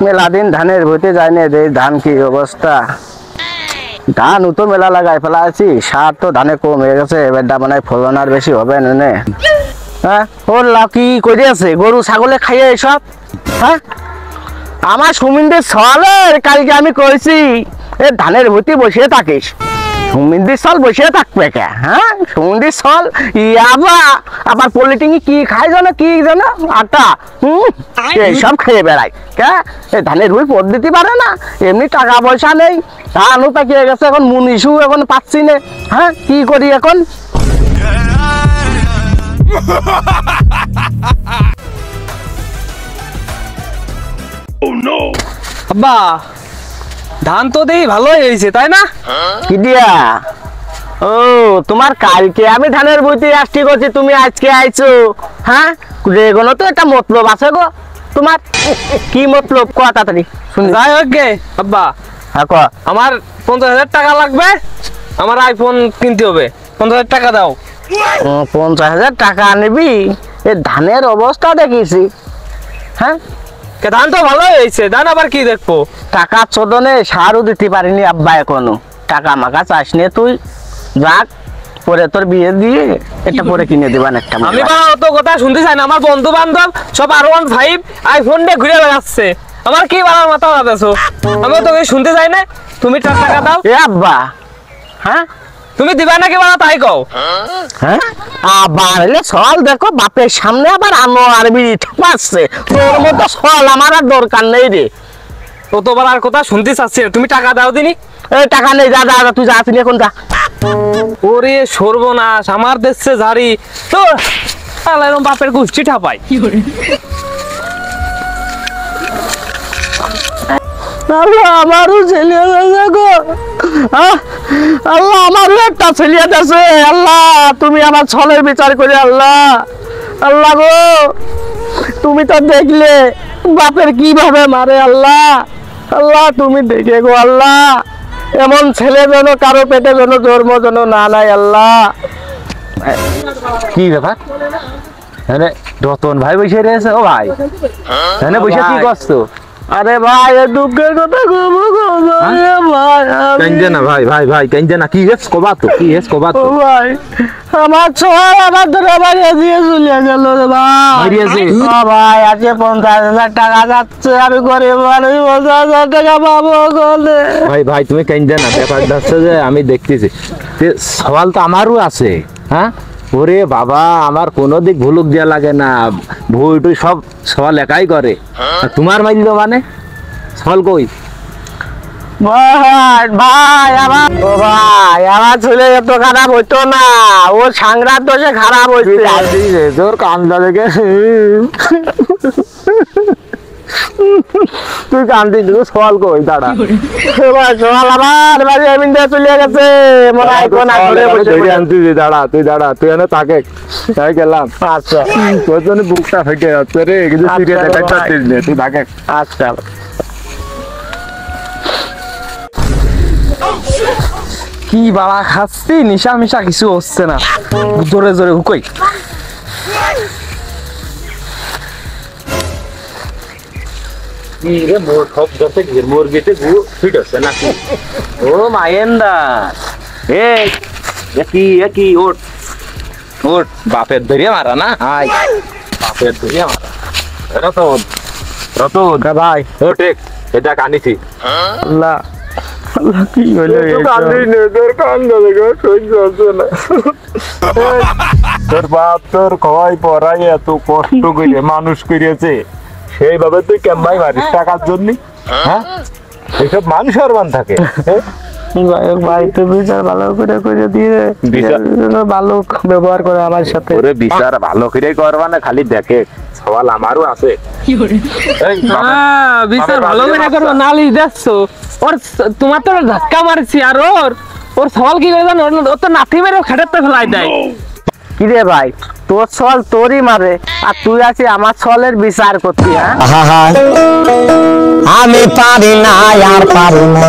মেলা দিন ধানের ভুতে যায়নি, ধান কি অবস্থা। ধান তো মেলা লাগাই ফেলা আছি, সার তো ধানে কম হয়ে গেছে, এবারটা মানে ফলন আর বেশি হবে না। হ্যাঁ ওর লাভ কি করে আছে, গরু ছাগলে খাইয়ে এসব। হ্যাঁ আমার সুমিন্দের সওয়ালের কালকে আমি কইছি এ ধানের ভুতি বসে থাকিস, সুমিন্দির সল বসে থাকবে কে। হ্যাঁ সুমিন্দির সল ইয়াবা আবার পলিটিং কি খাই জানো, কি জানো আটা এইসব খেয়ে বেড়ায় কে। এ ধানের ভুই পদ দিতে পারে না, এমনি টাকা পয়সা নেই, ধানও পেকে গেছে, এখন মুনিশও এখন পাচ্ছি না। হ্যাঁ কি করি এখন। আব্বা ধান তো দেই ভালোই হয়েছে তাই না? কি দিয়া? ও তোমার কালকে আমি ধানের বইতে আসছি করছি, তুমি আজকে আইছো। হ্যাঁ রেগুলো তো একটা মতলব আছে গো তোমার। কি মতলব ক তাড়াতাড়ি শুনি। যাই হোক গে আব্বা, হ্যাঁ ক। আমার 50,000 টাকা লাগবে, আমার আইফোন কিনতে হবে, 50,000 টাকা দাও। 50,000 টাকা নিবি? এ ধানের অবস্থা দেখিছি। হ্যাঁ ধান তো ভালোই হয়েছে, ধান আবার কি দেখবো। টাকা চোদনে সারও দিতে পারিনি আব্বা এখনো, টাকা মাকা চাস নে তুই, যাক পরে তোর বিয়ে দিয়ে এটা পরে কিনে দিবান একটা। আমি বা অত কথা শুনতে চাই না, আমার বন্ধু বান্ধব সব R15 আইফোন দিয়ে ঘুরে বেড়াচ্ছে, আমার কি বাড়ার মাথা বাঁধাছো, আমি তো শুনতে চাই না। তুমি টাকা দাও। এ আব্বা হ্যাঁ তুমি দিবা নাকি বাড়া তাই কও। হ্যাঁ আবার এলে সল দেখো বাপের সামনে আবার আনো আরবি ঠাপাচ্ছে, তোর মতো সল আমার আর দরকার নেই রে। ততবার আর কথা শুনতে চাচ্ছি, তুমি টাকা দাও দিনি। এই টাকা নেই, যা যা তুই যা, তুই এখন যা। ওরে সর্বনাশ, আমার দেশে ঝাড়ি তো এরকম বাপের গোষ্ঠী ঠাপাই। আল্লাহ আমারও ছেলে গো, আল্লাহ আমারও একটা ছেলে আছে। আল্লাহ তুমি আমার ছলের বিচার করে। আল্লাহ আল্লাহ গো তুমি তো দেখলে বাপের কিভাবে মারে। আল্লাহ আল্লাহ তুমি দেখে গো, আল্লাহ এমন ছেলে যেন কারো পেটে যেন জন্ম যেন না নাই। আল্লাহ কি ব্যাপার? রতন ভাই বসে রয়েছে। ও ভাই বসে কি করছো? আরে ভাই দুঃখের কথা কবো গো ভাই। কেঞ্জে না ভাই, ভাই ভাই কেঞ্জে না, কি হেস কবা তো, কি হেস কবা তো ভাই। আমার ছোঁয়া আমার ধরে বাড়িয়ে দিয়ে চলে গেল রে ভাই। ভাই আজকে 50,000 টাকা যাচ্ছে, আমি গরিব মানুষ, 50,000 টাকা পাবো গলে। ভাই ভাই তুমি কেঞ্জে না, ব্যাপার হচ্ছে যে আমি দেখতেছি সওয়াল তো আমারও আছে। হ্যাঁ ওরে বাবা, আমার কোনো দিক ভুলুক দেওয়া লাগে না, ভুই টুই সব সওয়াল একাই করে। তোমার মাইল মানে সওয়াল কই? ভাই ভাই আমার ও ভাই আমার ছেলে এত খারাপ হইতো না, ও সাংরাত দোষে খারাপ হইছে। তোর কান্দা দেখে তুই কান্দি সওয়াল কই? দাঁড়া সওয়াল আমার বাড়ি এমন দিয়ে চলে গেছে, মনে হয় কোন ঘরে বসে আনতেছি। দাঁড়া তুই, দাঁড়া তুই এনে তাকে তাই গেলাম। আচ্ছা তোর জন্য বুকটা ফেটে যাচ্ছে রে, কিন্তু তুই তাকে। আচ্ছা কি বাবা খাচ্ছি, নিশা মিশা কিছু হচ্ছে না, জোরে জোরে হুকই। ও মায়েন্দা কি ওট ওট বাপের ধরিয়ে মারা না, হাই বাপের ধরিয়ে মারা। রতন রতন ভাই ও টেক এটা কানিছি। আল্লাহ আল্লাহ কি হলো? তোর বাপ তোর খোয়াই পড়াই এত কষ্ট করে মানুষ করিয়েছে, সেইভাবে তুই কেমন মারিস টাকার জন্য? হ্যাঁ এইসব মানুষ আর মান থাকে। বাড়িতে বিচার ভালো করে দিয়ে ভালো ব্যবহার করে আমার সাথে। ওরে বিচার ভালো করে করবা না, খালি দেখে সওয়াল আমারও আছে। বিচার ভালো করে করবো, নালি দেখছো ওর, তোমার তো ধাক্কা মারছি, আর ওর সওয়াল কি করে জানো, ওর তো নাথি মেরে খাটের তো ফেলাই দেয়। কি রে ভাই, তোর সওয়াল তোরই মারে, আর তুই আছি আমার সওয়ালের বিচার করতি। হ্যাঁ আমি পারি না আর পারি না।